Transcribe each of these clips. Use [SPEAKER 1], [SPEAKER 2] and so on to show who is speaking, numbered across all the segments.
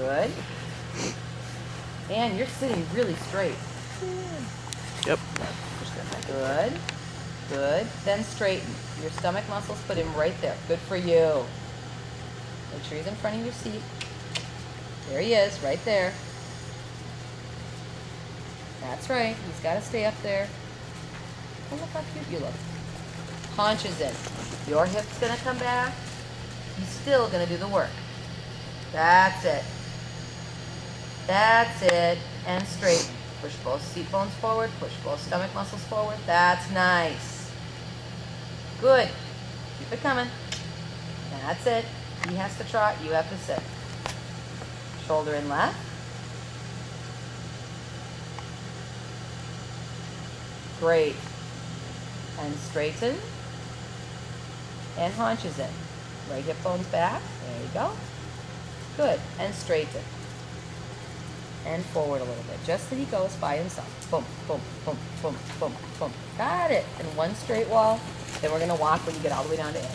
[SPEAKER 1] Good. And you're sitting really straight.
[SPEAKER 2] Yep.
[SPEAKER 1] Good. Good. Then straighten. Your stomach muscles, put him right there. Good for you. Make sure he's in front of your seat. There he is, right there. That's right. He's got to stay up there. Oh, look how cute you look. Haunches in. Your hip's going to come back. He's still going to do the work. That's it. That's it. And straighten. Push both seat bones forward. Push both stomach muscles forward. That's nice. Good. Keep it coming. That's it. He has to trot. You have to sit. Shoulder in left. Great. And straighten. And haunches in. Right hip bone's back. There you go. Good. And straighten. And forward a little bit. Just so he goes by himself. Boom, boom, boom, boom, boom, boom. Got it. And one straight wall. Then we're going to walk when you get all the way down to A.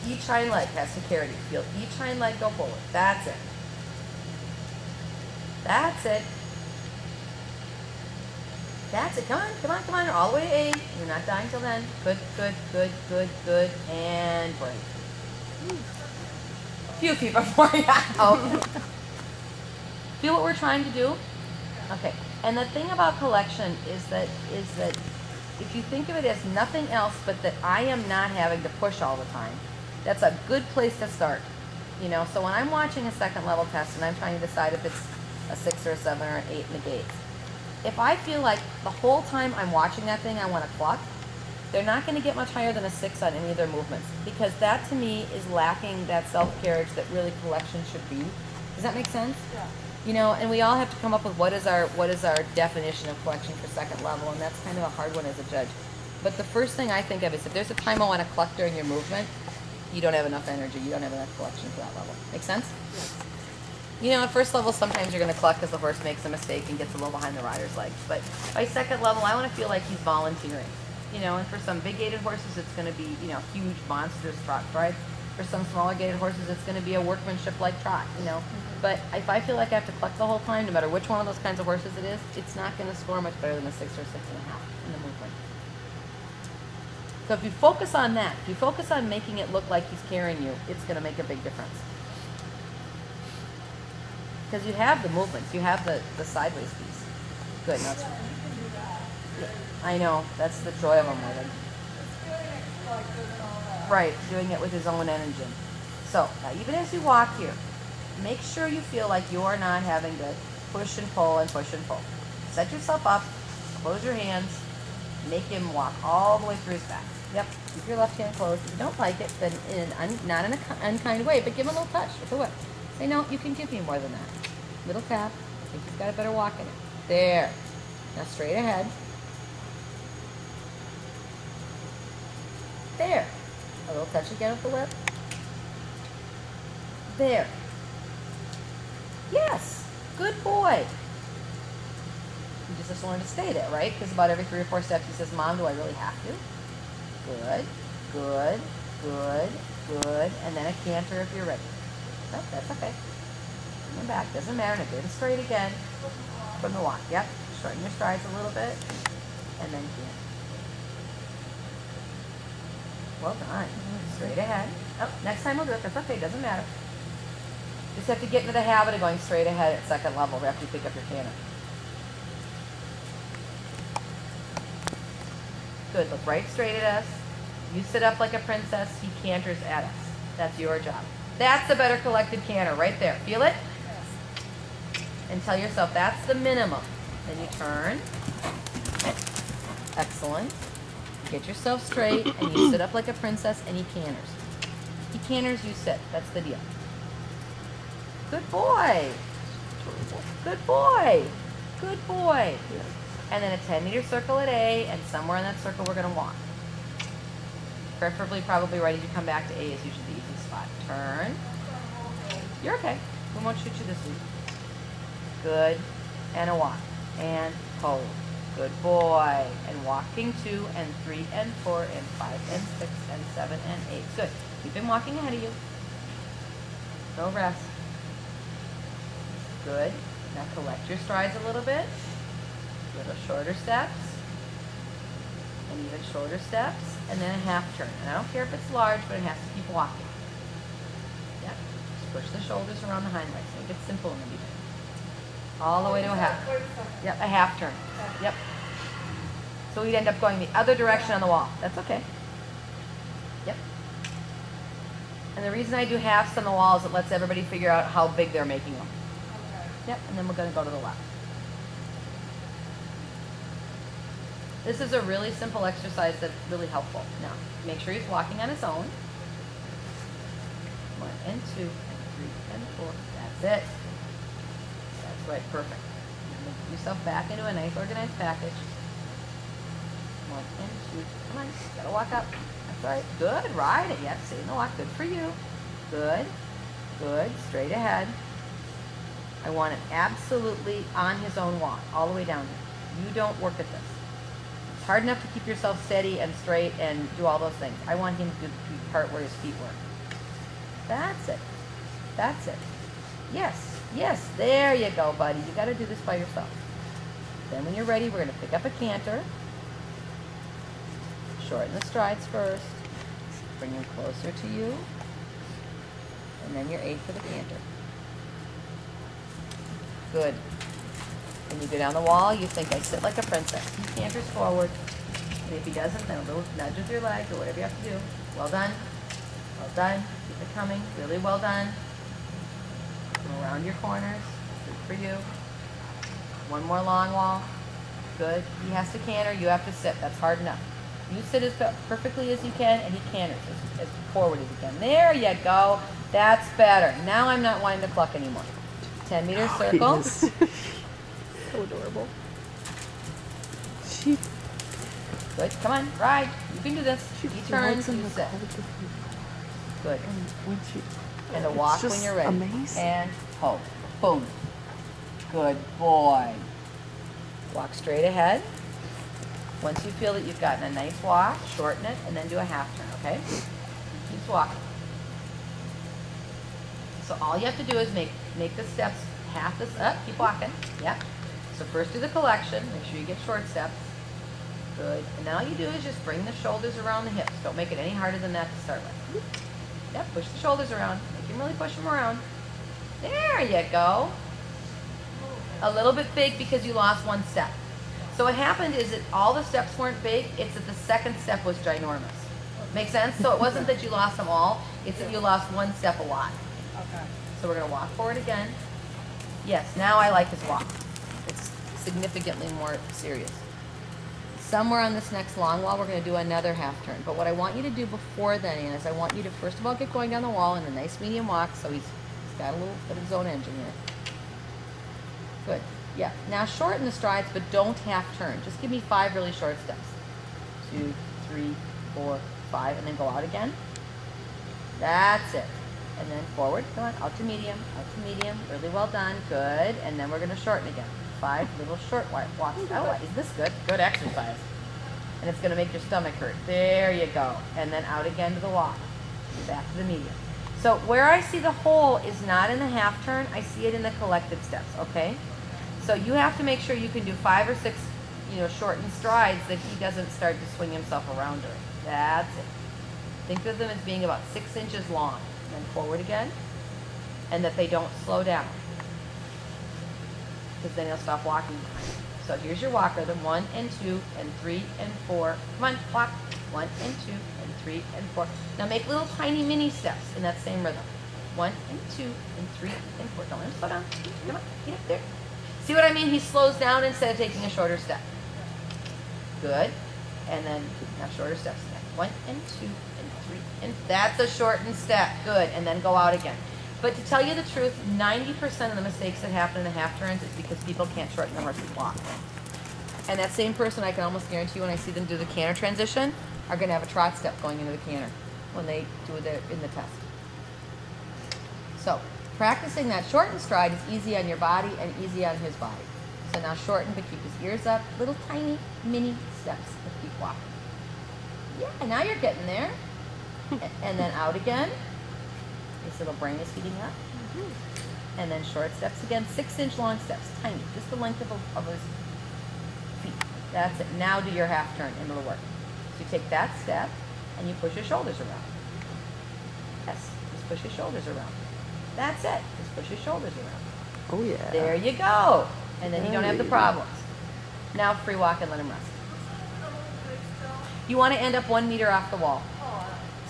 [SPEAKER 1] Each hind leg has to carry you. Feel each hind leg go forward. That's it. That's it. That's it. Come on, come on, come on. All the way to A. You're not dying till then. Good, good, good, good, good. And break. A few feet before you out. Feel what we're trying to do? Okay. And the thing about collection is that if you think of it as nothing else but that I am not having to push all the time, that's a good place to start. You know, so when I'm watching a second level test and I'm trying to decide if it's a 6 or a 7 or an 8 negates, if I feel like the whole time I'm watching that thing I want to cluck, they're not going to get much higher than a 6 on any of their movements, because that to me is lacking that self-carriage that really collection should be. Does that make sense?
[SPEAKER 3] Yeah.
[SPEAKER 1] You know, and we all have to come up with what is our definition of collection for second level, and that's kind of a hard one as a judge. But the first thing I think of is if there's a time I want to cluck during your movement, you don't have enough energy, you don't have enough collection for that level. Make sense?
[SPEAKER 3] Yes.
[SPEAKER 1] You know, at first level, sometimes you're going to cluck because the horse makes a mistake and gets a little behind the rider's legs. But by second level, I want to feel like he's volunteering. You know, and for some big gaited horses, it's going to be, you know, huge, monstrous trot strides. For some smaller gaited horses, it's going to be a workmanship-like trot, you know. But if I feel like I have to cluck the whole time, no matter which one of those kinds of horses it is, it's not going to score much better than a 6 or 6.5 in the movement. So if you focus on that, if you focus on making it look like he's carrying you, it's going to make a big difference. Because you have the movements, you have the sideways piece. Good. Now yeah, I know, that's the joy of them with it. Right, doing it with his own engine. So, now even as you walk here, make sure you feel like you're not having to push and pull and push and pull. Set yourself up, close your hands, make him walk all the way through his back. Yep, keep your left hand closed. If you don't like it, then not in an unkind way, but give him a little touch with the whip. Say, no, you can give me more than that. Little tap. I think he's got a better walk in it. There. Now straight ahead. There. A little touch again with the whip. There. Yes. Good boy. You just learn to stay there, right? Because about every 3 or 4 steps he says, Mom, do I really have to? Good. Good. Good. Good. And then a canter if you're ready. No, that's okay. Come back. Doesn't matter. Now get him straight again. From the walk. Yep. Shorten your strides a little bit. And then canter. Well done. Straight ahead. Oh, next time we'll do it. That's okay. Doesn't matter. Just have to get into the habit of going straight ahead at second level after you pick up your canter. Good. Look right straight at us. You sit up like a princess. He canters at us. That's your job. That's a better collected canter right there. Feel it? And tell yourself that's the minimum. Then you turn. Excellent. Get yourself straight, and you sit up like a princess, and he canters. He canters, you sit. That's the deal. Good boy. Good boy. Good boy. And then a 10-meter circle at A, and somewhere in that circle we're going to walk. Preferably, probably right as you come back to A is usually the easy spot. Turn. You're okay. We won't shoot you this week. Good. And a walk. And hold. Good boy. And walking 2 and 3 and 4 and 5 and 6 and 7 and 8. Good. Keep him walking ahead of you. No rest. Good. Now collect your strides a little bit. Little shorter steps. And even shorter steps. And then a half turn. And I don't care if it's large, but it has to keep walking. Yep. Just push the shoulders around the hind legs. Make it simple in the beginning. All the way to a half. Yep, a half turn. Yep. So we'd end up going the other direction on the wall. That's okay. Yep. And the reason I do halves on the wall is it lets everybody figure out how big they're making them. Yep, and then we're going to go to the left. This is a really simple exercise that's really helpful. Now, make sure he's walking on his own. 1 and 2 and 3 and 4. That's it. That's right, perfect. Move yourself back into a nice organized package. 1 and 2. Come on, gotta walk up. That's right. Good. Ride it. Yep, stay in the walk. Good for you. Good. Good. Straight ahead. I want him absolutely on his own walk, all the way down here. You don't work at this. It's hard enough to keep yourself steady and straight and do all those things. I want him to do the part where his feet work. That's it. That's it. Yes. Yes. There you go, buddy. You got to do this by yourself. Then when you're ready, we're going to pick up a canter. Shorten the strides first. Bring him closer to you. And then your 8 for the canter. Good. When you go down the wall, you think, I sit like a princess. He canters forward. And if he doesn't, then a little nudge with your leg or whatever you have to do. Well done. Well done. Keep it coming. Really well done. Go around your corners. Good for you. One more long wall. Good. He has to canter. You have to sit. That's hard enough. You sit as perfectly as you can, and he canters as forward as you can. There you go. That's better. Now I'm not wanting to cluck anymore. 10-meter circle.
[SPEAKER 2] So adorable. She
[SPEAKER 1] Good. Come on, ride. You can do this. He turns, you sit. Good. And a walk when you're ready.
[SPEAKER 2] Amazing.
[SPEAKER 1] And hold. Boom. Good boy. Walk straight ahead. Once you feel that you've gotten a nice walk, shorten it, and then do a half turn, okay? Keep walking. So all you have to do is make the steps half this up. Keep walking. Yep. So first do the collection. Make sure you get short steps. Good. And now all you do is just bring the shoulders around the hips. Don't make it any harder than that to start with. Yep. Push the shoulders around. Make him really push them around. There you go. A little bit big because you lost one step. So what happened is that all the steps weren't big. It's that the second step was ginormous. Make sense? So it wasn't that you lost them all. It's that you lost one step a lot.
[SPEAKER 3] Okay.
[SPEAKER 1] So we're going to walk forward again. Yes, now I like his walk. It's significantly more serious. Somewhere on this next long wall, we're going to do another half turn. But what I want you to do before then is I want you to first of all get going down the wall in a nice medium walk so he's got a little bit of his own engine here. Good. Yeah. Now shorten the strides, but don't half turn. Just give me 5 really short steps. 2, 3, 4, 5, and then go out again. That's it. And then forward. Come on. Out to medium. Out to medium. Really well done. Good. And then we're going to shorten again. 5 little short walks. Oh, is this good? Good exercise. And it's going to make your stomach hurt. There you go. And then out again to the walk. Back to the medium. So where I see the hole is not in the half turn. I see it in the collected steps. Okay? So you have to make sure you can do 5 or 6, shortened strides that he doesn't start to swing himself around during. That's it. Think of them as being about 6 inches long. Then forward again. And that they don't slow down. Because then he'll stop walking behind. So here's your walk rhythm. 1 and 2 and 3 and 4. Come on, walk. 1 and 2 and 3 and 4. Now make little tiny mini steps in that same rhythm. 1 and 2 and 3 and 4. Don't let him slow down. Come on, get up there. See what I mean? He slows down instead of taking a shorter step. Good. And then now shorter steps again. 1 and 2 and 3 and that's a shortened step. Good. And then go out again. But to tell you the truth, 90% of the mistakes that happen in the half turns is because people can't shorten the horse's walk. And that same person, I can almost guarantee when I see them do the canter transition, are going to have a trot step going into the canter when they do it in the test. So practicing that shortened stride is easy on your body and easy on his body. So now shorten, but keep his ears up. Little tiny mini steps to keep walking. Yeah, now you're getting there. And then out again. His little brain is heating up. and then short steps again, 6-inch long steps, tiny, just the length of his feet. That's it. Now do your half turn into the work. So you take that step and you push your shoulders around. Yes, just push your shoulders around. That's it. Just push your shoulders around.
[SPEAKER 2] Oh yeah.
[SPEAKER 1] There you go. And then you don't have the
[SPEAKER 2] Hey.
[SPEAKER 1] problems. Now free walk and let him rest. You want to end up 1 meter off the wall.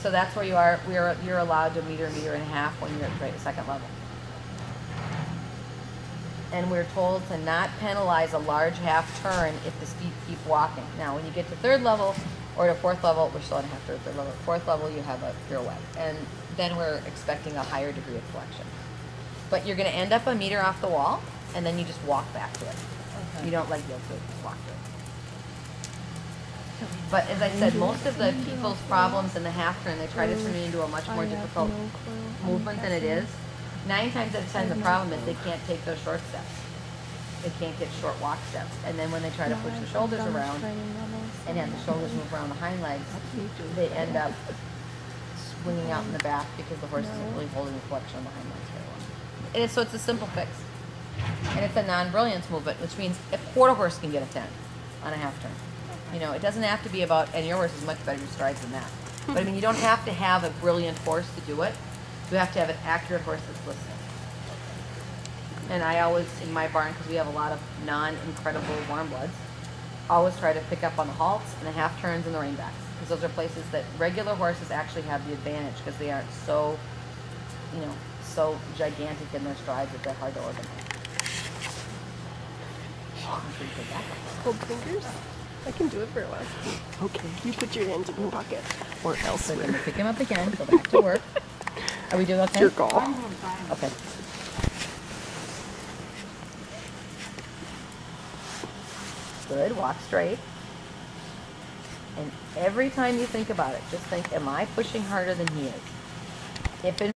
[SPEAKER 1] So that's where you are. You're allowed to meter and a half when you're at the second level. And we're told to not penalize a large half turn if the feet keep walking. Now, when you get to third level or to fourth level, we're still in half third level. Fourth level, you have a pirouette, and then we're expecting a higher degree of flexion. But you're going to end up 1 meter off the wall, and then you just walk back to it.
[SPEAKER 3] Okay.
[SPEAKER 1] You don't like yield to it, just walk to it. But as I said, most of the people's problems in the half turn, they try to turn it into a much more difficult movement than it is. 9 times out of 10, the problem is they can't take those short steps. They can't get short walk steps. And then when they try to push the shoulders around and have the shoulders move around the hind legs, they end up swinging out in the back because the horse isn't really holding the flexion on the hind legs very well. And so it's a simple fix. And it's a non-brilliance movement, which means a quarter horse can get a 10 on a half turn. You know, it doesn't have to be about, and your horse is much better strides than that. But I mean, you don't have to have a brilliant horse to do it. You have to have an accurate horse that's listening. And I always, in my barn, because we have a lot of non-incredible warm bloods, always try to pick up on the halts and the half turns and the reinbacks. Because those are places that regular horses actually have the advantage because they aren't so, you know, so gigantic in their strides that they're hard to organize.
[SPEAKER 2] Hold fingers. I can do it for a while. Okay, you put your hands in your pocket or
[SPEAKER 1] So
[SPEAKER 2] elsewhere.
[SPEAKER 1] we're going to pick him up again, go back to work. Are we doing okay?
[SPEAKER 2] Your call.
[SPEAKER 1] Okay. Good, walk straight. And every time you think about it, just think, am I pushing harder than he is? If in